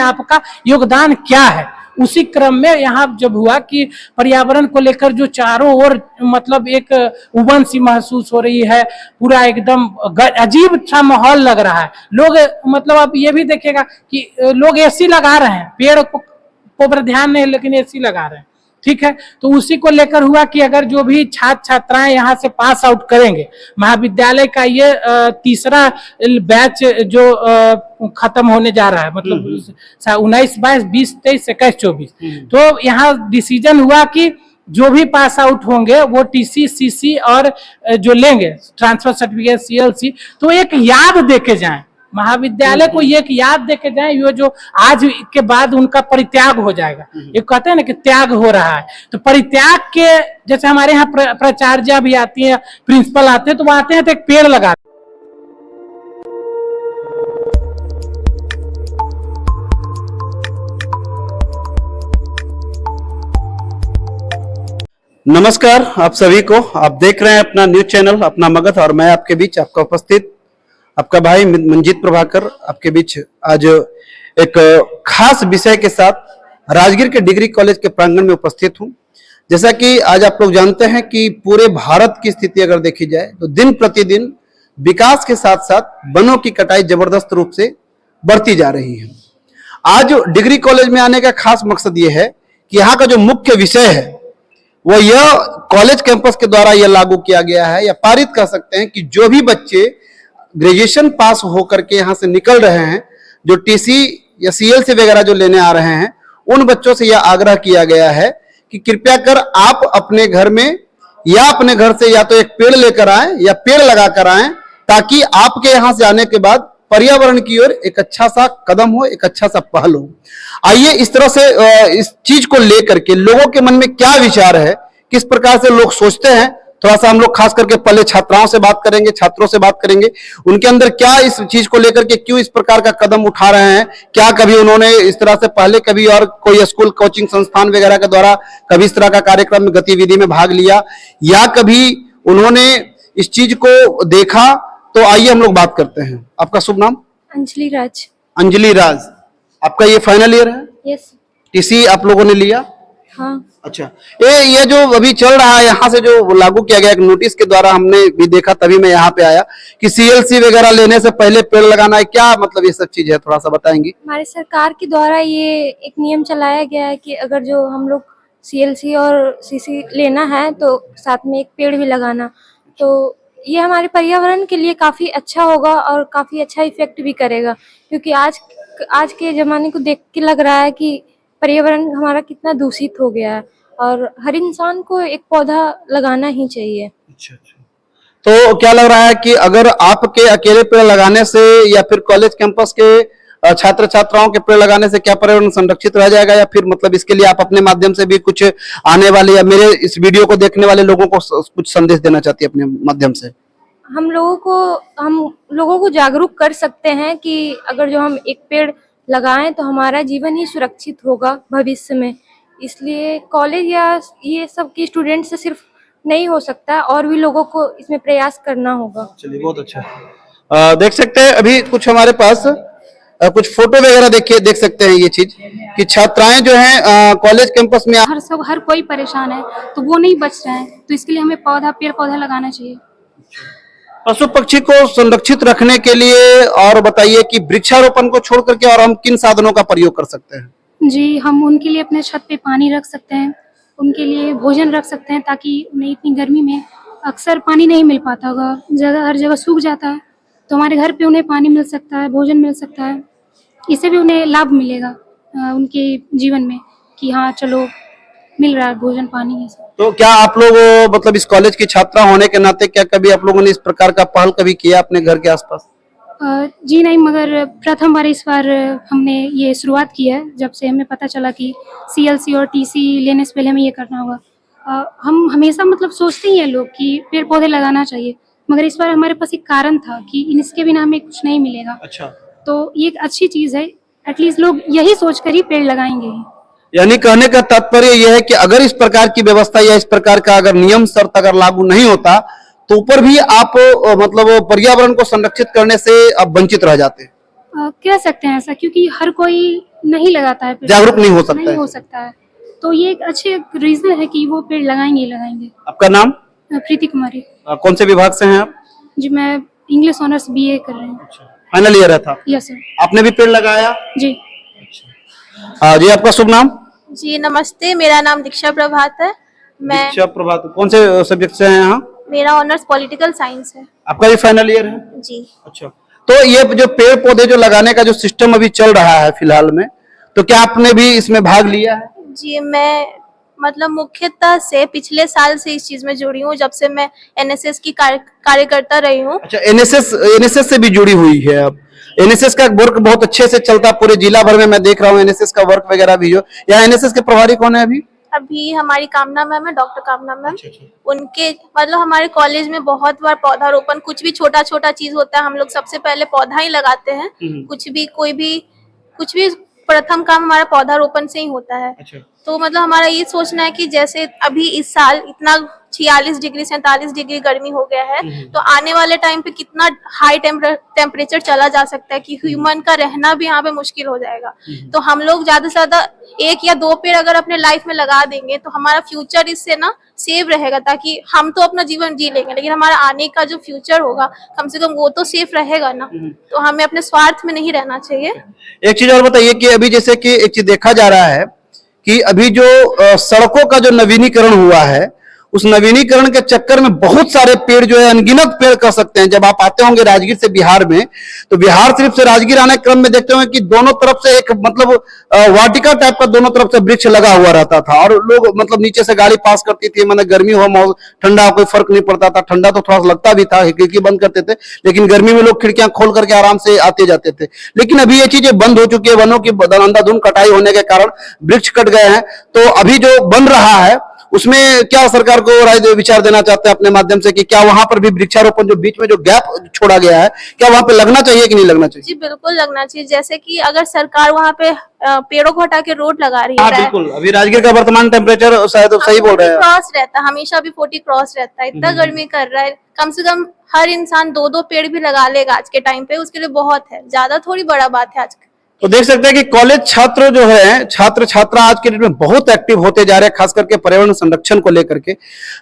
आपका योगदान क्या है। उसी क्रम में यहाँ जब हुआ कि पर्यावरण को लेकर जो चारों ओर मतलब एक उबन सी महसूस हो रही है, पूरा एकदम अजीब सा माहौल लग रहा है। लोग मतलब आप ये भी देखेगा कि लोग एसी लगा रहे हैं, पेड़ को पर ध्यान नहीं, लेकिन एसी लगा रहे हैं। ठीक है, तो उसी को लेकर हुआ कि अगर जो भी छात्र छात्राएं यहाँ से पास आउट करेंगे, महाविद्यालय का ये तीसरा बैच जो खत्म होने जा रहा है, मतलब 19, 22, 20, 23, 21, 24, तो यहाँ डिसीजन हुआ कि जो भी पास आउट होंगे वो टीसी, सीसी और जो लेंगे ट्रांसफर सर्टिफिकेट, सीएलसी, तो एक याद देके जाएं महाविद्यालय को, ये एक याद देके जाएं, ये जो आज के बाद उनका परित्याग हो जाएगा। ये कहते हैं ना कि त्याग हो रहा है, तो परित्याग के जैसे हमारे यहाँ प्राचार्य भी आती है, प्रिंसिपल आते हैं, तो वो आते हैं तो एक पेड़ लगाते हैं। नमस्कार आप सभी को, आप देख रहे हैं अपना न्यूज चैनल अपना मगध, और मैं आपके बीच आपका उपस्थित आपका भाई मंजीत प्रभाकर आपके बीच आज एक खास विषय के साथ राजगीर के डिग्री कॉलेज के प्रांगण में उपस्थित हूं। जैसा कि आज आप लोग जानते हैं कि पूरे भारत की स्थिति अगर देखी जाए तो दिन प्रतिदिन विकास के साथ साथ वनों की कटाई जबरदस्त रूप से बढ़ती जा रही है। आज डिग्री कॉलेज में आने का खास मकसद ये है कि यहाँ का जो मुख्य विषय है वो यह कॉलेज कैंपस के द्वारा यह लागू किया गया है, या पारित कर सकते हैं कि जो भी बच्चे ग्रेजुएशन पास होकर के यहाँ से निकल रहे हैं, जो टीसी या सीएलसी वगैरह जो लेने आ रहे हैं, उन बच्चों से यह आग्रह किया गया है कि कृपया कर आप अपने घर में या अपने घर से या तो एक पेड़ लेकर आएं या पेड़ लगा कर आएं, ताकि आपके यहाँ से आने के बाद पर्यावरण की ओर एक अच्छा सा कदम हो, एक अच्छा सा पहल हो। आइए इस तरह से इस चीज को लेकर के लोगों के मन में क्या विचार है, किस प्रकार से लोग सोचते हैं, थोड़ा सा हम लोग खास करके पहले छात्राओं से बात करेंगे, छात्रों से बात करेंगे, उनके अंदर क्या इस चीज को लेकर के क्यों इस प्रकार का कदम उठा रहे हैं, क्या कभी उन्होंने इस तरह से पहले कभी और कोई स्कूल कोचिंग संस्थान वगैरह के द्वारा कभी इस तरह का कार्यक्रम में गतिविधि में भाग लिया, या कभी उन्होंने इस चीज को देखा। तो आइए हम लोग बात करते हैं। आपका शुभ नाम? अंजलि राज। अंजलि राज, आपका ये फाइनल ईयर है? यस। टीसी आप लोगों ने लिया? हाँ। अच्छा, ये जो अभी चल रहा है यहाँ से जो लागू किया गया एक नोटिस के द्वारा, हमने भी देखा तभी मैं यहाँ पे आया कि सीएलसी वगैरह लेने से पहले पेड़ लगाना है, क्या मतलब ये सब चीज है, थोड़ा सा बताएंगी? हमारी सरकार के द्वारा ये एक नियम चलाया गया है कि अगर जो हम लोग सीएलसी और सीसी लेना है तो साथ में एक पेड़ भी लगाना, तो ये हमारे पर्यावरण के लिए काफी अच्छा होगा और काफी अच्छा इफेक्ट भी करेगा, क्योंकि आज के जमाने को देख के लग रहा है कि पर्यावरण हमारा कितना दूषित हो गया है और हर इंसान को एक पौधा लगाना ही चाहिए। अच्छा, तो क्या लग रहा है कि अगर आपके अकेले पेड़ लगाने से या फिर कॉलेज कैंपस के छात्र छात्राओं के पेड़ लगाने से क्या पर्यावरण संरक्षित रह जाएगा, या फिर मतलब इसके लिए आप अपने माध्यम से भी कुछ आने वाले या मेरे इस वीडियो को देखने वाले लोगों को कुछ संदेश देना चाहती है अपने माध्यम से? हम लोगों को जागरूक कर सकते हैं कि अगर जो हम एक पेड़ लगाएं तो हमारा जीवन ही सुरक्षित होगा भविष्य में। इसलिए कॉलेज या ये सब की स्टूडेंट से सिर्फ नहीं हो सकता, और भी लोगों को इसमें प्रयास करना होगा। चलिए, बहुत अच्छा। देख सकते हैं अभी कुछ हमारे पास कुछ फोटो वगैरह देख सकते हैं ये चीज कि छात्राएं जो हैं कॉलेज कैंपस में हर कोई परेशान है तो वो नहीं बच रहे हैं, तो इसके लिए हमें पेड़ पौधा लगाना चाहिए। पशु पक्षी को संरक्षित रखने के लिए और बताइए कि वृक्षारोपण को छोड़ करके और हम किन साधनों का प्रयोग कर सकते हैं? जी, हम उनके लिए अपने छत पे पानी रख सकते हैं, उनके लिए भोजन रख सकते हैं, ताकि उन्हें इतनी गर्मी में अक्सर पानी नहीं मिल पाता होगा, हर जगह सूख जाता है, तो हमारे घर पे उन्हें पानी मिल सकता है, भोजन मिल सकता है, इससे भी उन्हें लाभ मिलेगा उनके जीवन में कि हाँ चलो मिल रहा है भोजन पानी ये सब। तो क्या आप लोग मतलब इस कॉलेज की छात्रा होने के नाते क्या कभी आप लोगों ने इस प्रकार का पहल कभी किया अपने घर के आसपास? जी नहीं, मगर प्रथम बार इस बार हमने ये शुरुआत की है, जब से हमें पता चला कि सीएलसी और टीसी लेने से पहले हमें ये करना होगा। हम हमेशा मतलब सोचते ही हैं लोग कि पेड़ पौधे लगाना चाहिए, मगर इस बार हमारे पास एक कारण था कि इसके बिना हमें कुछ नहीं मिलेगा। अच्छा, तो ये एक अच्छी चीज है, एटलीस्ट लोग यही सोचकर ही पेड़ लगाएंगे। यानी कहने का तात्पर्य यह है कि अगर इस प्रकार की व्यवस्था या इस प्रकार का अगर नियम शर्त अगर लागू नहीं होता तो ऊपर भी आप मतलब पर्यावरण को संरक्षित करने से आप वंचित रह जाते। कह सकते हैं ऐसा, क्योंकि हर कोई नहीं लगाता है पेड़, जागरूक नहीं हो सकता नहीं है। हो सकता है। तो ये एक अच्छे रीजन है कि वो पेड़ लगाएंगे ही लगाएंगे। आपका नाम? प्रीति कुमारी कौन से विभाग से हैं आप? जी, मैं इंग्लिश ऑनर्स BA कर रही हूँ। फाइनल ईयर है था। Yes sir. आपने भी पेड़ लगाया? जी। जी, आपका शुभ नाम? जी नमस्ते, मेरा नाम दीक्षा प्रभात है। मैं दीक्षा प्रभात। कौन से सब्जेक्ट से हैं यहाँ? मेरा ऑनर्स पॉलिटिकल साइंस है। आपका भी फाइनल ईयर है? जी। अच्छा, तो ये जो पेड़ पौधे जो लगाने का जो सिस्टम अभी चल रहा है फिलहाल में, तो क्या आपने भी इसमें भाग लिया है? जी मैं मतलब मुख्यतः से पिछले साल से इस चीज में जुड़ी हूँ, जब से मैं NSS की कार्यकर्ता रही हूँ। अच्छा, एनएसएस से भी जुड़ी हुई है आप? एनएसएस का वर्क बहुत अच्छे से चलता है पूरे जिला भर में, मैं देख रहा हूँ एनएसएस का वर्क वगैरह भी। जो यहाँ एनएसएस के प्रभारी कौन है अभी? अभी हमारी कामना मैम है, डॉक्टर कामना मैम। उनके मतलब हमारे कॉलेज में बहुत बार पौधारोपण, कुछ भी छोटा छोटा चीज होता है, हम लोग सबसे पहले पौधा ही लगाते हैं। कुछ भी प्रथम काम हमारा पौधारोपण से ही होता है। तो मतलब हमारा ये सोचना है कि जैसे अभी इस साल इतना 46 डिग्री 47 डिग्री गर्मी हो गया है, तो आने वाले टाइम पे कितना हाई टेम्परेचर चला जा सकता है कि ह्यूमन का रहना भी यहाँ पे मुश्किल हो जाएगा। तो हम लोग ज्यादा से ज्यादा 1 या 2 पेड़ अगर अपने लाइफ में लगा देंगे तो हमारा फ्यूचर इससे ना सेव रहेगा, ताकि हम तो अपना जीवन जी लेंगे लेकिन हमारा आने का जो फ्यूचर होगा कम से कम वो तो सेफ रहेगा ना। तो हमें अपने स्वार्थ में नहीं रहना चाहिए। एक चीज और बताइए कि अभी जैसे कि एक चीज देखा जा रहा है कि अभी जो सड़कों का जो नवीनीकरण हुआ है, उस नवीनीकरण के चक्कर में बहुत सारे पेड़ जो है, अनगिनत पेड़ कह सकते हैं। जब आप आते होंगे राजगीर से बिहार में, तो बिहार सिर्फ से राजगीर आने के क्रम में देखते होंगे कि दोनों तरफ से एक मतलब वाटिका टाइप का दोनों तरफ से वृक्ष लगा हुआ रहता था, और लोग मतलब नीचे से गाड़ी पास करती थी, मतलब गर्मी हो ठंडा हो कोई फर्क नहीं पड़ता था। ठंडा तो थोड़ा सा लगता भी था, खिड़की बंद करते थे, लेकिन गर्मी में लोग खिड़कियां खोल करके आराम से आते जाते थे। लेकिन अभी ये चीजें बंद हो चुकी है, वनों की अंधाधुंध कटाई होने के कारण वृक्ष कट गए हैं। तो अभी जो बन रहा है उसमें क्या सरकार को राय विचार देना चाहते हैं अपने माध्यम से कि क्या वहां पर भी वृक्षारोपण, जो बीच में जो गैप छोड़ा गया है, क्या वहां पे लगना चाहिए कि नहीं लगना चाहिए? जी बिल्कुल लगना चाहिए। जैसे कि अगर सरकार वहाँ पे पेड़ों को हटा के रोड लगा रही है, बिल्कुल। अभी राजगीर का वर्तमान टेम्परेचर शायद सही बोल रहे हैं, क्रॉस रहता है, हमेशा भी 40 क्रॉस रहता है। इतना गर्मी कर रहा है, कम से कम हर इंसान 2-2 पेड़ भी लगा लेगा आज के टाइम पे, उसके लिए बहुत है, ज्यादा थोड़ी बड़ा बात है आज। तो देख सकते हैं कि कॉलेज छात्र जो है, छात्र छात्रा आज के डेट में बहुत एक्टिव होते जा रहे हैं, खास करके पर्यावरण संरक्षण को लेकर के,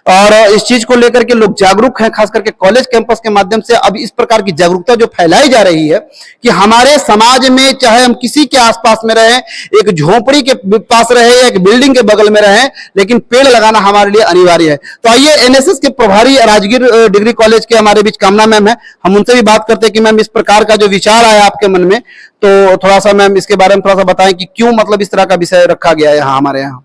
और इस चीज को लेकर के लोग जागरूक हैं। खास करके कॉलेज कैंपस के माध्यम से अब इस प्रकार की जागरूकता जो फैलाई जा रही है कि हमारे समाज में, चाहे हम किसी के आसपास में रहें, एक झोपड़ी के पास रहे या एक बिल्डिंग के बगल में रहें, लेकिन पेड़ लगाना हमारे लिए अनिवार्य है। तो आइए एनएसएस के प्रभारी राजगीर डिग्री कॉलेज के हमारे बीच कामना मैम है, हम उनसे भी बात करते हैं कि मैम इस प्रकार का जो विचार आया आपके मन में, तो थोड़ा सा मैम इसके बारे में थोड़ा सा बताएं कि क्यों मतलब इस तरह का विषय रखा गया है यहाँ हमारे यहाँ।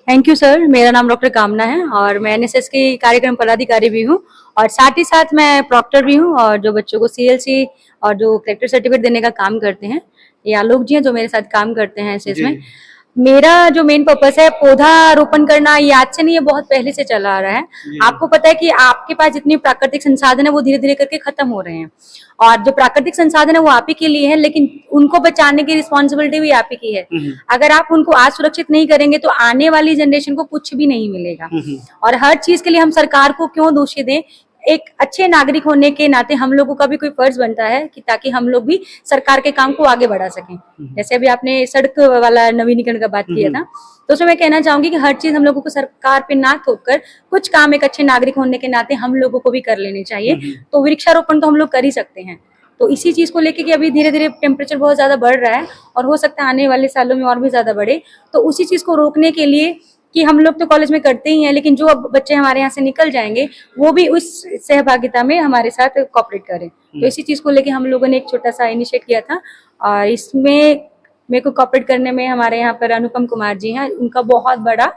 थैंक यू सर, मेरा नाम डॉक्टर कामना है और मैं एनएसएस की कार्यक्रम पदाधिकारी भी हूँ, और साथ ही साथ मैं प्रॉक्टर भी हूँ, और जो बच्चों को CLC और जो करेक्टर सर्टिफिकेट देने का काम करते हैं, ये आलोक जी हैं जो मेरे साथ काम करते हैं एनएसएस में। मेरा जो मेन पर्पस है पौधा रोपण करना, ये आज से नहीं, ये बहुत पहले से चला आ रहा है। आपको पता है कि आपके पास जितनी प्राकृतिक संसाधन है वो धीरे धीरे करके खत्म हो रहे हैं, और जो प्राकृतिक संसाधन है वो आप ही के लिए है, लेकिन उनको बचाने की रिस्पॉन्सिबिलिटी भी आप ही की है। अगर आप उनको आज सुरक्षित नहीं करेंगे तो आने वाली जनरेशन को कुछ भी नहीं मिलेगा। और हर चीज के लिए हम सरकार को क्यों दोषी दें? एक अच्छे नागरिक होने के नाते हम लोगों का भी कोई फर्ज बनता है कि ताकि हम लोग भी सरकार के काम को आगे बढ़ा सकें। जैसे अभी आपने सड़क वाला नवीनीकरण का बात किया था, तो उसमें मैं कहना चाहूंगी कि हर चीज हम लोगों को सरकार पे ना थोपकर कुछ काम एक अच्छे नागरिक होने के नाते हम लोगों को भी कर लेने चाहिए। तो वृक्षारोपण तो हम लोग कर ही सकते हैं। तो इसी चीज को लेके कि अभी धीरे धीरे टेम्परेचर बहुत ज्यादा बढ़ रहा है और हो सकता है आने वाले सालों में और भी ज्यादा बढ़े, तो उसी चीज को रोकने के लिए कि हम लोग तो कॉलेज में करते ही हैं, लेकिन जो अब बच्चे हमारे यहाँ से निकल जाएंगे वो भी उस सहभागिता में हमारे साथ कोऑपरेट करें। तो इसी चीज को लेके हम लोगों ने एक छोटा सा इनिशिएट किया था, और इसमें मेरे को कोऑपरेट करने में हमारे यहाँ पर अनुपम कुमार जी हैं, उनका बहुत बड़ा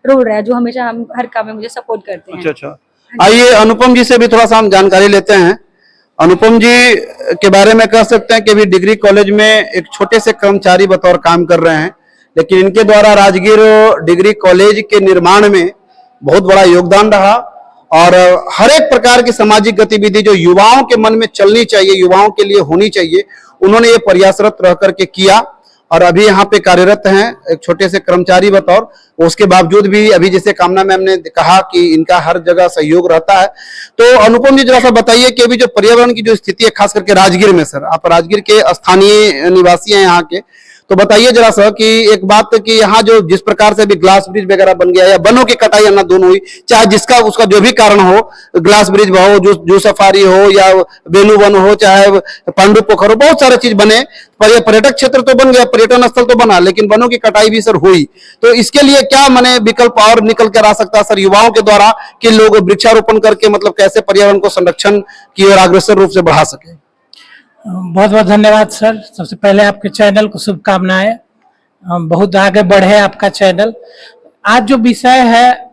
रोल रहा है, जो हमेशा हम हर काम में मुझे सपोर्ट करते हैं। अच्छा, आइए अनुपम जी से भी थोड़ा सा हम जानकारी लेते हैं। अनुपम जी के बारे में कह सकते हैं कि अभी डिग्री कॉलेज में एक छोटे से कर्मचारी बतौर काम कर रहे हैं, लेकिन इनके द्वारा राजगीर डिग्री कॉलेज के निर्माण में बहुत बड़ा योगदान रहा, और हर एक प्रकार की सामाजिक गतिविधि जो युवाओं के मन में चलनी चाहिए, युवाओं के लिए होनी चाहिए, उन्होंने ये प्रयासरत रह करके किया। और अभी यहाँ पे कार्यरत हैं एक छोटे से कर्मचारी बतौर। उसके बावजूद भी अभी जैसे कामना मैम ने कहा कि इनका हर जगह सहयोग रहता है। तो अनुपम जी जरा सा बताइए कि अभी जो पर्यावरण की जो स्थिति है खास करके राजगीर में, सर आप राजगीर के स्थानीय निवासी हैं यहाँ के, तो बताइए जरा सा कि एक बात कि यहाँ जो जिस प्रकार से भी ग्लास ब्रिज वगैरह बन गया या वनों की कटाई अन्ना दोनों हुई, चाहे जिसका उसका जो भी कारण हो, ग्लास ब्रिज हो, जो सफारी हो या बेलू वन हो, चाहे पांडु पोखर हो, बहुत सारे चीज बने। पर्यटक क्षेत्र तो बन गया, पर्यटन स्थल तो बना, लेकिन वनों की कटाई भी सर हुई। तो इसके लिए क्या माने विकल्प और निकल कर आ सकता है सर युवाओं के द्वारा कि लोग वृक्षारोपण करके मतलब कैसे पर्यावरण को संरक्षण की ओर अग्रसर रूप से बढ़ा सके? बहुत बहुत धन्यवाद सर। सबसे पहले आपके चैनल को शुभकामनाएं, बहुत आगे बढ़े आपका चैनल। आज जो विषय है,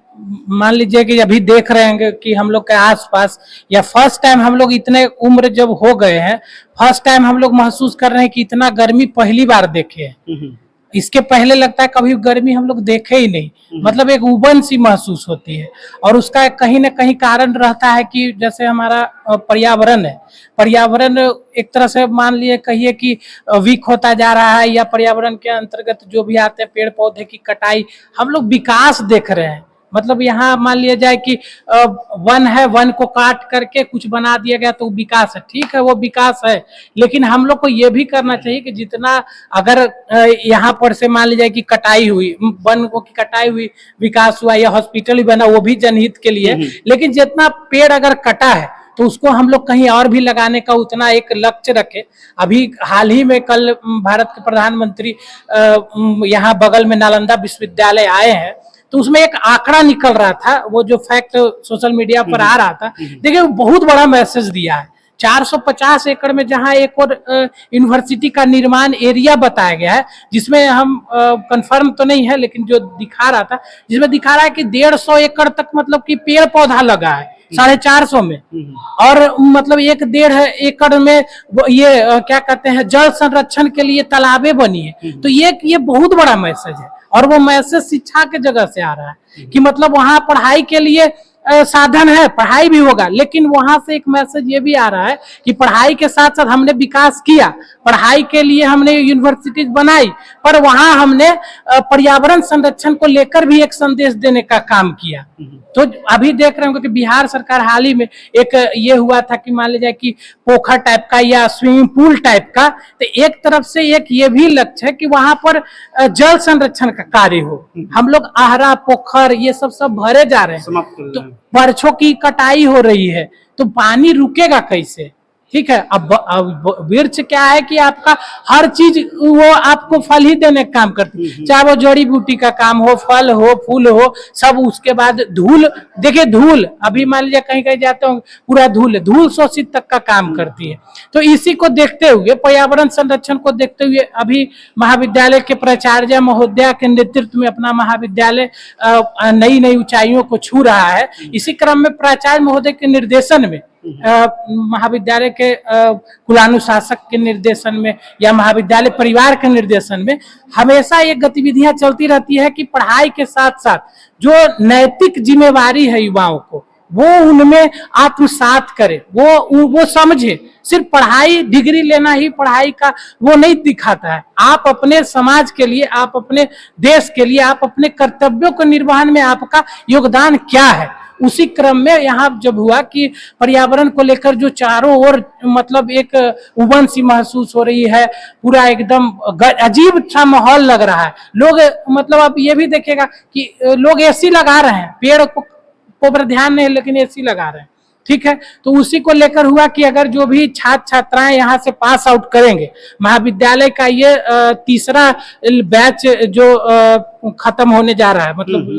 मान लीजिए कि अभी देख रहे हैं कि हम लोग के आसपास या फर्स्ट टाइम हम लोग इतने उम्र जब हो गए हैं, फर्स्ट टाइम हम लोग महसूस कर रहे हैं कि इतना गर्मी पहली बार देखे हैं। इसके पहले लगता है कभी गर्मी हम लोग देखे ही नहीं, मतलब एक उबन सी महसूस होती है। और उसका कहीं ना कहीं कारण रहता है कि जैसे हमारा पर्यावरण है, पर्यावरण एक तरह से मान लिए कहिए कि वीक होता जा रहा है, या पर्यावरण के अंतर्गत जो भी आते हैं पेड़ पौधे की कटाई, हम लोग विकास देख रहे हैं। मतलब यहाँ मान लिया जाए कि वन है, वन को काट करके कुछ बना दिया गया तो विकास है, ठीक है वो विकास है, लेकिन हम लोग को ये भी करना चाहिए कि जितना अगर यहाँ पर से मान लीजिए कि कटाई हुई, वन को की कटाई हुई, विकास हुआ या हॉस्पिटल भी बना, वो भी जनहित के लिए, लेकिन जितना पेड़ अगर कटा है तो उसको हम लोग कहीं और भी लगाने का उतना एक लक्ष्य रखे। अभी हाल ही में कल भारत के प्रधानमंत्री यहाँ बगल में नालंदा विश्वविद्यालय आए हैं, तो उसमें एक आंकड़ा निकल रहा था, वो जो फैक्ट सोशल मीडिया पर आ रहा था, देखिए वो बहुत बड़ा मैसेज दिया है। 450 एकड़ में जहां एक और यूनिवर्सिटी का निर्माण एरिया बताया गया है, जिसमें हम कंफर्म तो नहीं है लेकिन जो दिखा रहा था, जिसमें दिखा रहा है कि 150 एकड़ तक मतलब कि पेड़ पौधा लगा है 450 में, और मतलब 1-1.5 एकड़ में ये क्या कहते हैं जल संरक्षण के लिए तालाबें बनी है। तो ये बहुत बड़ा मैसेज है, और वो मैसेज शिक्षा के जगह से आ रहा है कि मतलब वहाँ पढ़ाई के लिए साधन है, पढ़ाई भी होगा, लेकिन वहां से एक मैसेज ये भी आ रहा है कि पढ़ाई के साथ साथ हमने विकास किया, पढ़ाई के लिए हमने यूनिवर्सिटीज बनाई, पर वहां हमने पर्यावरण संरक्षण को लेकर भी एक संदेश देने का काम किया। तो अभी देख रहे होंगे कि बिहार सरकार हाल ही में एक ये हुआ था कि मान लीजिए कि पोखर टाइप का या स्विमिंग पूल टाइप का, तो एक तरफ से एक ये भी लक्ष्य है कि वहां पर जल संरक्षण का कार्य हो। हम लोग आहरा पोखर ये सब भरे जा रहे हैं, तो वृक्षों की कटाई हो रही है, तो पानी रुकेगा कैसे? ठीक है, अब वृक्ष क्या है कि आपका हर चीज वो आपको फल ही देने का काम करती है, चाहे वो जड़ी बूटी का काम हो, फल हो, फूल हो, सब। उसके बाद धूल, देखिए धूल अभी मान लीजिए कहीं कहीं जाते हो पूरा धूल शोषित तक का काम करती है। तो इसी को देखते हुए, पर्यावरण संरक्षण को देखते हुए, अभी महाविद्यालय के प्राचार्य महोदया के नेतृत्व में अपना महाविद्यालय नई नई ऊंचाइयों को छू रहा है। इसी क्रम में प्राचार्य महोदय के निर्देशन में, महाविद्यालय के कुलानुशासक के निर्देशन में या महाविद्यालय परिवार के निर्देशन में हमेशा ये गतिविधियां चलती रहती है कि पढ़ाई के साथ साथ जो नैतिक जिम्मेवारी है युवाओं को, वो उनमें आत्मसात करे, वो समझे। सिर्फ पढ़ाई, डिग्री लेना ही पढ़ाई का वो नहीं दिखाता है। आप अपने समाज के लिए, आप अपने देश के लिए, आप अपने कर्तव्यों के निर्वहन में आपका योगदान क्या है। उसी क्रम में यहाँ जब हुआ कि पर्यावरण को लेकर जो चारों ओर मतलब एक उबन सी महसूस हो रही है, पूरा एकदम अजीब सा माहौल लग रहा है। लोग मतलब आप ये भी देखेगा कि लोग एसी लगा रहे हैं, पेड़ को पर ध्यान नहीं, लेकिन एसी लगा रहे हैं, ठीक है। तो उसी को लेकर हुआ कि अगर जो भी छात्र छात्राएं यहाँ से पास आउट करेंगे, महाविद्यालय का ये तीसरा बैच जो खत्म होने जा रहा है, मतलब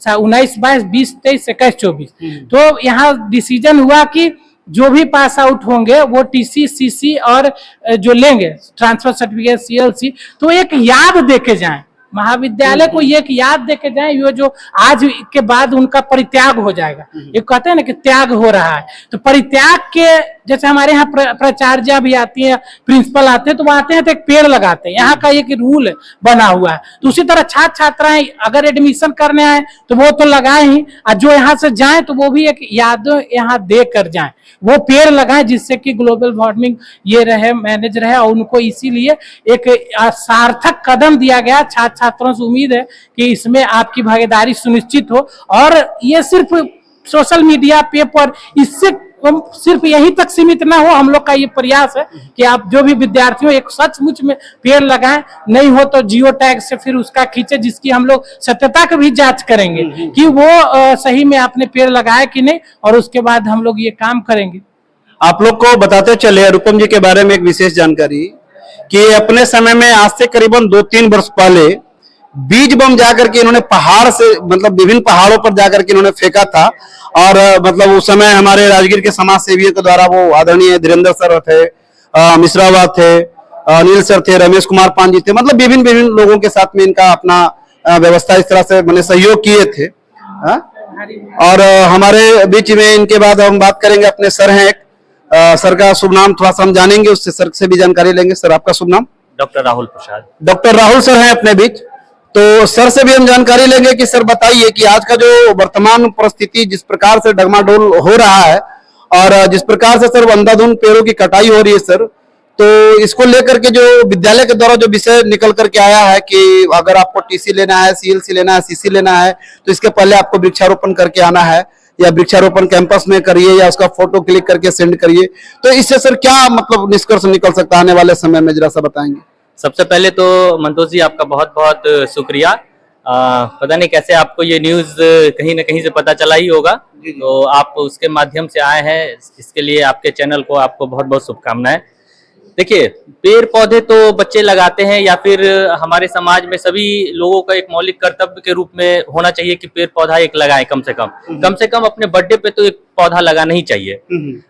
19, 22, 20, 23, 21, 24, तो यहाँ डिसीजन हुआ कि जो भी पास आउट होंगे वो टीसी, सीसी और जो लेंगे ट्रांसफर सर्टिफिकेट, सीएलसी, तो एक याद देके जाएं महाविद्यालय को, ये एक याद देके जाएं, ये जो आज के बाद उनका परित्याग हो जाएगा। ये कहते हैं ना कि त्याग हो रहा है, तो परित्याग के जैसे हमारे यहाँ प्राचार्य भी आती है, प्रिंसिपल आते हैं, तो वो आते हैं तो एक पेड़ लगाते हैं, यहाँ का एक रूल बना हुआ है। तो उसी तरह छात्र छात्राएं अगर एडमिशन करने आए तो वो तो लगाए ही, और जो यहाँ से जाए तो वो भी एक याद यहाँ दे कर जाए, वो पेड़ लगाएं, जिससे कि ग्लोबल वार्मिंग ये रहे, मैनेज रहे। और उनको इसीलिए एक सार्थक कदम दिया गया। छात्र छात्रों से उम्मीद है कि इसमें आपकी भागीदारी सुनिश्चित हो, और ये सिर्फ सोशल मीडिया पे पर इससे सिर्फ यहीं तक सीमित ना हो। हम लोग का ये प्रयास है कि आप जो भी विद्यार्थियों एक सचमुच में पेड़ लगाएं, नहीं हो तो जियो टैग से फिर उसका खींचे, जिसकी हम लोग सत्यता की भी जांच करेंगे कि वो सही में आपने पेड़ लगाया कि नहीं, और उसके बाद हम लोग ये काम करेंगे। आप लोग को बताते चले अनुपम जी के बारे में एक विशेष जानकारी कि अपने समय में आज से करीबन 2-3 वर्ष पहले बीज बम जाकर के इन्होंने पहाड़ से, मतलब विभिन्न पहाड़ों पर जाकर के इन्होंने फेंका था। और मतलब उस समय हमारे राजगीर के समाज सेवियों के द्वारा वो आदरणीय धीरेन्द्र सर थे, मिश्रावा थे, अनिल सर थे, रमेश कुमार पान जी थे, मतलब विभिन्न लोगों के साथ में इनका अपना व्यवस्था इस तरह से मैंने सहयोग किए थे। और हमारे बीच में इनके बाद हम बात करेंगे, अपने सर हैं एक, सर का शुभ नाम थोड़ा सा हम जानेंगे, उससे सर से भी जानकारी लेंगे। सर आपका शुभ नाम? डॉक्टर राहुल प्रसाद। डॉक्टर राहुल सर हैं अपने बीच, तो सर से भी हम जानकारी लेंगे कि सर बताइए कि आज का जो वर्तमान परिस्थिति जिस प्रकार से डगमाडोल हो रहा है, और जिस प्रकार से सर अंधाधुंध पेड़ों की कटाई हो रही है सर, तो इसको लेकर के जो विद्यालय के द्वारा जो विषय निकल करके आया है कि अगर आपको टीसी लेना है, सीएलसी लेना है, सीसी लेना है, तो इसके पहले आपको वृक्षारोपण करके आना है, या वृक्षारोपण कैंपस में करिए, या उसका फोटो क्लिक करके सेंड करिए। तो इससे सर क्या मतलब निष्कर्ष निकल सकता है आने वाले समय में, जरा सा बताएंगे। सबसे पहले तो मंतोष जी आपका बहुत बहुत शुक्रिया। पता नहीं कैसे आपको ये न्यूज़ कहीं ना कहीं से पता चला ही होगा, तो आप उसके माध्यम से आए हैं, इसके लिए आपके चैनल को आपको बहुत बहुत शुभकामनाएं। देखिए, पेड़ पौधे तो बच्चे लगाते हैं, या फिर हमारे समाज में सभी लोगों का एक मौलिक कर्तव्य के रूप में होना चाहिए कि पेड़ पौधा एक लगाएं, कम से कम अपने बर्थडे पे तो एक पौधा लगाना ही चाहिए।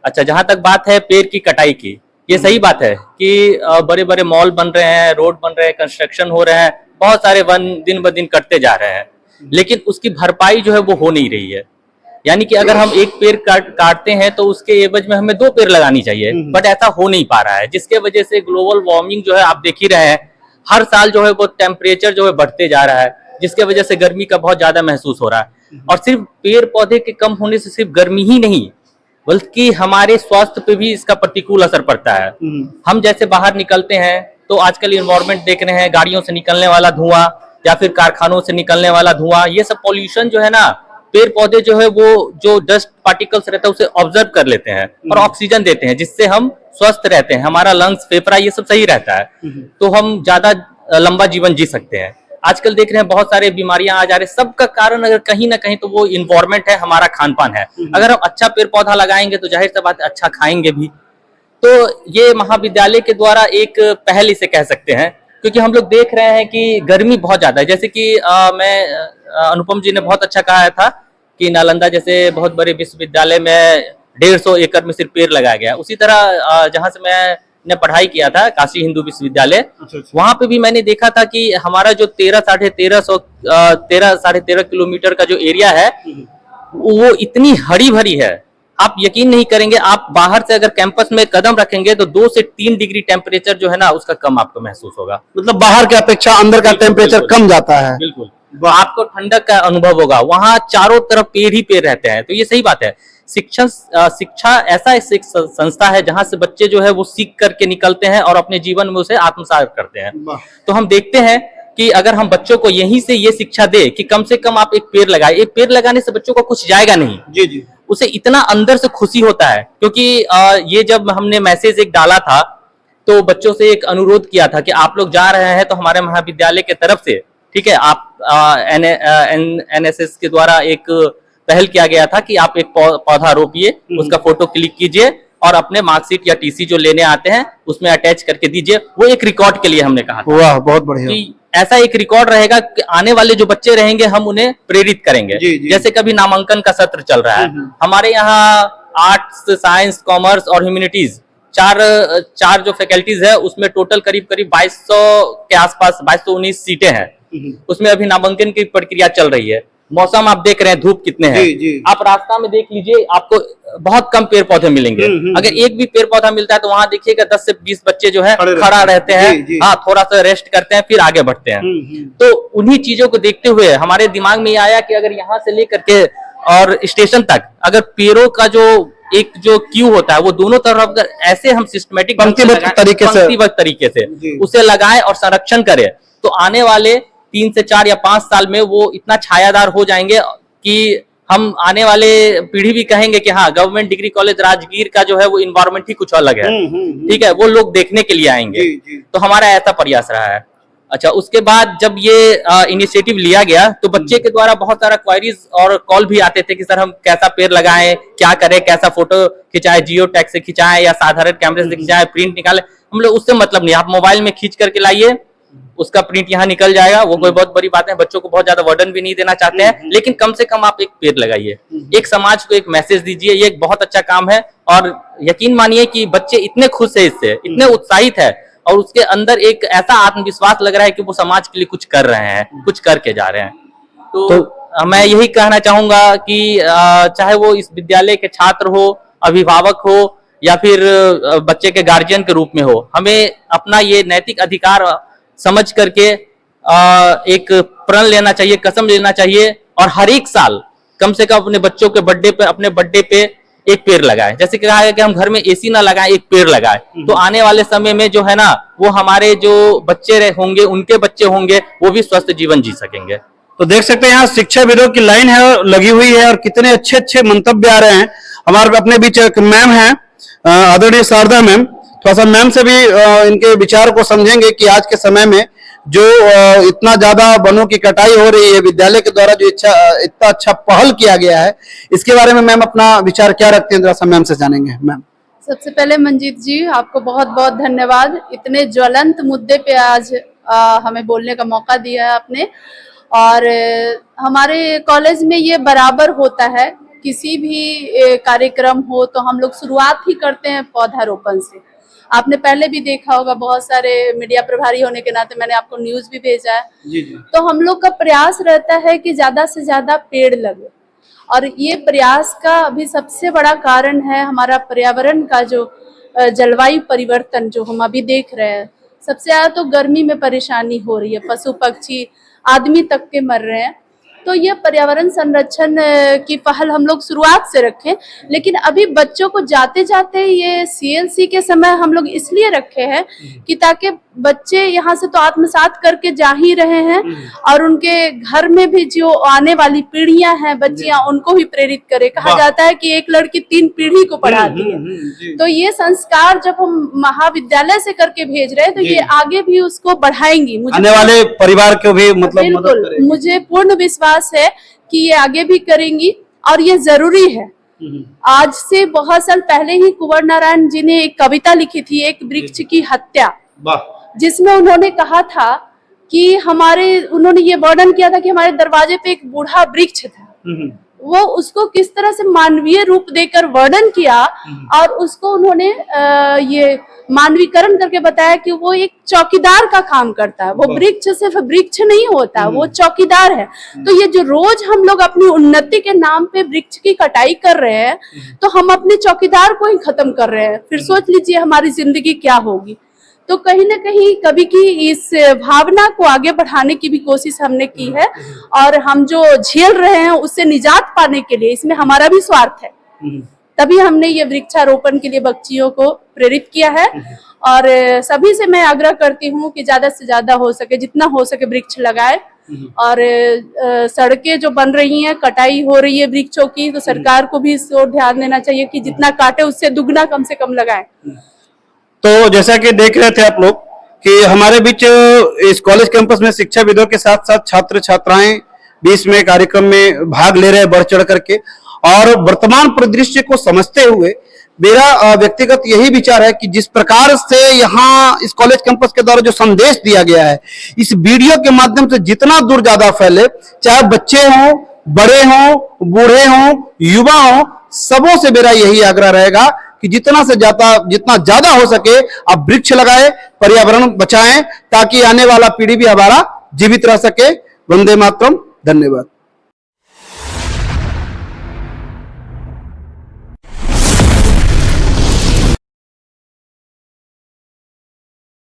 अच्छा, जहां तक बात है पेड़ की कटाई की, ये सही बात है कि बड़े बड़े मॉल बन रहे हैं, रोड बन रहे हैं, कंस्ट्रक्शन हो रहे हैं, बहुत सारे वन दिन ब दिन कटते जा रहे हैं, लेकिन उसकी भरपाई जो है वो हो नहीं रही है। यानी कि अगर हम एक पेड़ काटते हैं तो उसके एवज में हमें 2 पेड़ लगानी चाहिए, बट ऐसा हो नहीं पा रहा है, जिसके वजह से ग्लोबल वार्मिंग जो है आप देख ही रहे हैं, हर साल जो है वो टेम्परेचर जो है बढ़ते जा रहा है, जिसके वजह से गर्मी का बहुत ज्यादा महसूस हो रहा है। और सिर्फ पेड़ पौधे के कम होने से सिर्फ गर्मी ही नहीं, बल्कि हमारे स्वास्थ्य पे भी इसका प्रतिकूल असर पड़ता है। हम जैसे बाहर निकलते हैं तो आजकल इन्वायरमेंट देख रहे हैं, गाड़ियों से निकलने वाला धुआं या फिर कारखानों से निकलने वाला धुआं, ये सब पॉल्यूशन जो है ना, पेड़ पौधे जो है वो जो डस्ट पार्टिकल्स रहता है उसे ऑब्जर्व कर लेते हैं और ऑक्सीजन देते हैं, जिससे हम स्वस्थ रहते हैं, हमारा लंग्स, फेफड़ा ये सब सही रहता है, तो हम ज्यादा लंबा जीवन जी सकते हैं। आजकल देख रहे हैं बहुत सारे बीमारियां आ जा रहे हैं, सबका कारण अगर कहीं ना कहीं तो वो इन्वायरमेंट है, हमारा खान पान है। अगर हम अच्छा पेड़ पौधा लगाएंगे तो जाहिर सी बात है अच्छा खाएंगे भी। तो ये महाविद्यालय के द्वारा एक पहल इसे कह सकते हैं, क्योंकि हम लोग देख रहे हैं कि गर्मी बहुत ज्यादा है। जैसे कि अनुपम जी ने बहुत अच्छा कहा था कि नालंदा जैसे बहुत बड़े विश्वविद्यालय में 150 एकड़ में सिर्फ पेड़ लगाया गया। उसी तरह जहां से मैंने पढ़ाई किया था, काशी हिंदू विश्वविद्यालय, वहां पे भी मैंने देखा था कि हमारा जो 13-13.5 किलोमीटर का जो एरिया है वो इतनी हरी भरी है, आप यकीन नहीं करेंगे। आप बाहर से अगर कैंपस में कदम रखेंगे तो 2 से 3 डिग्री टेम्परेचर जो है ना उसका कम आपको महसूस होगा। मतलब बाहर की अपेक्षा अंदर का टेम्परेचर कम जाता है। बिल्कुल, आपको ठंडक का अनुभव होगा। वहां चारों तरफ पेड़ ही पेड़ रहते हैं, तो ये सही बात है। शिक्षा ऐसा एक संस्था है जहां से बच्चे जो है वो सीख करके निकलते हैं और अपने जीवन में उसे आत्मसात करते हैं। तो हम देखते हैं कि अगर हम बच्चों को यहीं से ये शिक्षा दे कि कम से कम आप एक पेड़ लगाए, एक पेड़ लगाने से बच्चों को कुछ जाएगा नहीं, जी जी, उसे इतना अंदर से खुशी होता है। क्योंकि ये जब हमने मैसेज एक डाला था तो बच्चों से एक अनुरोध किया था कि आप लोग जा रहे हैं तो हमारे महाविद्यालय के तरफ से, ठीक है, आप NSS के द्वारा एक पहल किया गया था कि आप एक पौधा रोपिए, उसका फोटो क्लिक कीजिए और अपने मार्कशीट या टीसी जो लेने आते हैं उसमें अटैच करके दीजिए। वो एक रिकॉर्ड के लिए हमने कहा था। वाह, बहुत बढ़िया। कि ऐसा एक रिकॉर्ड रहेगा कि आने वाले जो बच्चे रहेंगे हम उन्हें प्रेरित करेंगे। जी, जी। जैसे कभी नामांकन का सत्र चल रहा है हमारे यहाँ, आर्ट्स, साइंस, कॉमर्स और ह्यूमैनिटीज चार जो फैकल्टीज है उसमें टोटल करीब 2200 के आसपास 2219 सीटें हैं। उसमें अभी नामांकन की प्रक्रिया चल रही है। मौसम आप देख रहे हैं, धूप कितने हैं। जी। आप रास्ता में देख लीजिए, आपको बहुत कम पेड़ पौधे मिलेंगे। अगर एक भी पेड़ पौधा मिलता है तो वहां देखिएगा 10 से 20 बच्चे जो है खड़ा रहते हैं, हाँ थोड़ा सा रेस्ट करते हैं, फिर आगे बढ़ते हैं। तो उन्हीं चीजों को देखते हुए हमारे दिमाग में ये आया कि अगर यहाँ से लेकर के और स्टेशन तक अगर पेड़ों का जो क्यू होता है वो दोनों तरफ अगर ऐसे हम सिस्टमेटिक पंक्तिबद्ध तरीके से उसे लगाएं और संरक्षण करें, तो आने वाले 3 से 4 या 5 साल में वो इतना छायादार हो जाएंगे कि हम आने वाले पीढ़ी भी कहेंगे कि हाँ, गवर्नमेंट डिग्री कॉलेज राजगीर का जो है वो इन्वायरमेंट ही कुछ अलग है। ठीक है, वो लोग देखने के लिए आएंगे। तो हमारा ऐसा प्रयास रहा है। अच्छा, उसके बाद जब ये इनिशिएटिव लिया गया तो बच्चे के द्वारा बहुत सारा क्वायरीज और कॉल भी आते थे कि सर हम कैसा पेड़ लगाएं, क्या करें, कैसा फोटो खिंचाए, जियो टैग से खिंचाएं या साधारण कैमरे से खिंचाएं, प्रिंट निकाले। हम लोग उससे मतलब नहीं, आप मोबाइल में खींच करके लाइए, उसका प्रिंट यहाँ निकल जाएगा, वो कोई बहुत बड़ी बात है। बच्चों को बहुत ज्यादा वर्डन भी नहीं देना चाहते हैं, लेकिन कम से कम आप एक पेड़ लगाइए, एक समाज को एक मैसेज दीजिए। ये एक बहुत अच्छा काम है और यकीन मानिए कि बच्चे इतने खुश है इससे, इतने उत्साहित है और उसके अंदर एक ऐसा आत्मविश्वास लग रहा है कि वो समाज के लिए कुछ कर रहे हैं, कुछ करके जा रहे हैं। तो मैं यही कहना चाहूंगा कि चाहे वो इस विद्यालय के छात्र हो, अभिभावक हो या फिर बच्चे के गार्जियन के रूप में हो, हमें अपना ये नैतिक अधिकार समझ करके एक प्रण लेना चाहिए, कसम लेना चाहिए और हर एक साल कम से कम अपने बच्चों के बर्थडे पे, अपने बर्थडे पे एक पेड़ लगाएं। जैसे कि कहा है कि हम घर में एसी ना लगाएं, एक पेड़ लगाएं। तो आने वाले समय में जो है ना, वो हमारे जो बच्चे होंगे, उनके बच्चे होंगे, वो भी स्वस्थ जीवन जी सकेंगे। तो देख सकते हैं यहाँ शिक्षाविदों की लाइन है, लगी हुई है और कितने अच्छे अच्छे मंतव्य आ रहे हैं। हमारे अपने बीच एक मैम है, आदरणीय शारदा मैम, थोड़ा सा मैम से भी इनके विचार को समझेंगे कि आज के समय में जो इतना ज्यादा वनों की कटाई हो रही है, विद्यालय के द्वारा जो इतना अच्छा पहल किया गया है, इसके बारे में मैम अपना विचार क्या रखते हैं, जरा सा मैम से जानेंगे। मैम, सबसे पहले मंजीत जी, आपको बहुत बहुत धन्यवाद, इतने ज्वलंत मुद्दे पे आज हमें बोलने का मौका दिया है आपने। और हमारे कॉलेज में ये बराबर होता है, किसी भी कार्यक्रम हो तो हम लोग शुरुआत ही करते हैं पौधारोपण से। आपने पहले भी देखा होगा, बहुत सारे मीडिया प्रभारी होने के नाते मैंने आपको न्यूज भी भेजा है। जी। तो हम लोग का प्रयास रहता है कि ज्यादा से ज्यादा पेड़ लगे और ये प्रयास का अभी सबसे बड़ा कारण है हमारा पर्यावरण का जो जलवायु परिवर्तन जो हम अभी देख रहे हैं। सबसे ज्यादा तो गर्मी में परेशानी हो रही है, पशु पक्षी आदमी तक के मर रहे हैं। तो ये पर्यावरण संरक्षण की पहल हम लोग शुरुआत से रखें, लेकिन अभी बच्चों को जाते जाते ये सीएलसी के समय हम लोग इसलिए रखे हैं कि ताकि बच्चे यहाँ से तो आत्मसात करके जा ही रहे हैं और उनके घर में भी जो आने वाली पीढ़ियां हैं, बच्चियां, उनको भी प्रेरित करे। कहा जाता है कि एक लड़की 3 पीढ़ी को पढ़ाती है। तो ये संस्कार जब हम महाविद्यालय से करके भेज रहे हैं तो ये आगे भी उसको बढ़ाएंगी। आने वाले परिवार को भी मतलब बिल्कुल, मुझे पूर्ण विश्वास है कि ये आगे भी करेंगी और ये जरूरी है। आज से बहुत साल पहले ही कुंवर नारायण जी ने एक कविता लिखी थी, एक वृक्ष की हत्या, जिसमें उन्होंने कहा था कि उन्होंने ये वर्णन किया था कि हमारे दरवाजे पे एक बूढ़ा वृक्ष था। वो उसको किस तरह से मानवीय रूप देकर वर्णन किया और उसको उन्होंने ये मानवीकरण करके बताया कि वो एक चौकीदार का काम करता है। वो वृक्ष सिर्फ वृक्ष नहीं होता, वो चौकीदार है। तो ये जो रोज हम लोग अपनी उन्नति के नाम पे वृक्ष की कटाई कर रहे हैं, तो हम अपने चौकीदार को ही खत्म कर रहे हैं। फिर सोच लीजिए हमारी जिंदगी क्या होगी। तो कहीं ना कहीं कभी की इस भावना को आगे बढ़ाने की भी कोशिश हमने की है और हम जो झेल रहे हैं उससे निजात पाने के लिए इसमें हमारा भी स्वार्थ है। तभी हमने ये वृक्षारोपण के लिए बच्चियों को प्रेरित किया है और सभी से मैं आग्रह करती हूँ कि ज्यादा से ज्यादा हो सके, जितना हो सके वृक्ष लगाए। और सड़कें जो बन रही हैं, कटाई हो रही है वृक्षों की, तो सरकार को भी इस ओर ध्यान देना चाहिए कि जितना काटे उससे दुगना कम से कम लगाए। तो जैसा कि देख रहे थे आप लोग कि हमारे बीच इस कॉलेज कैंपस में शिक्षाविदों के साथ साथ छात्र छात्राएं भी इसमें कार्यक्रम में भाग ले रहे हैं बढ़ चढ़ करके। और वर्तमान परिदृश्य को समझते हुए मेरा व्यक्तिगत यही विचार है कि जिस प्रकार से यहाँ इस कॉलेज कैंपस के द्वारा जो संदेश दिया गया है, इस वीडियो के माध्यम से जितना दूर ज्यादा फैले, चाहे बच्चे हों, बड़े हों, बूढ़े हों, युवा हों, सबों से मेरा यही आग्रह रहेगा कि जितना ज्यादा हो सके आप वृक्ष लगाएं, पर्यावरण बचाएं, ताकि आने वाला पीढ़ी भी हमारा जीवित रह सके। वंदे मातरम। धन्यवाद।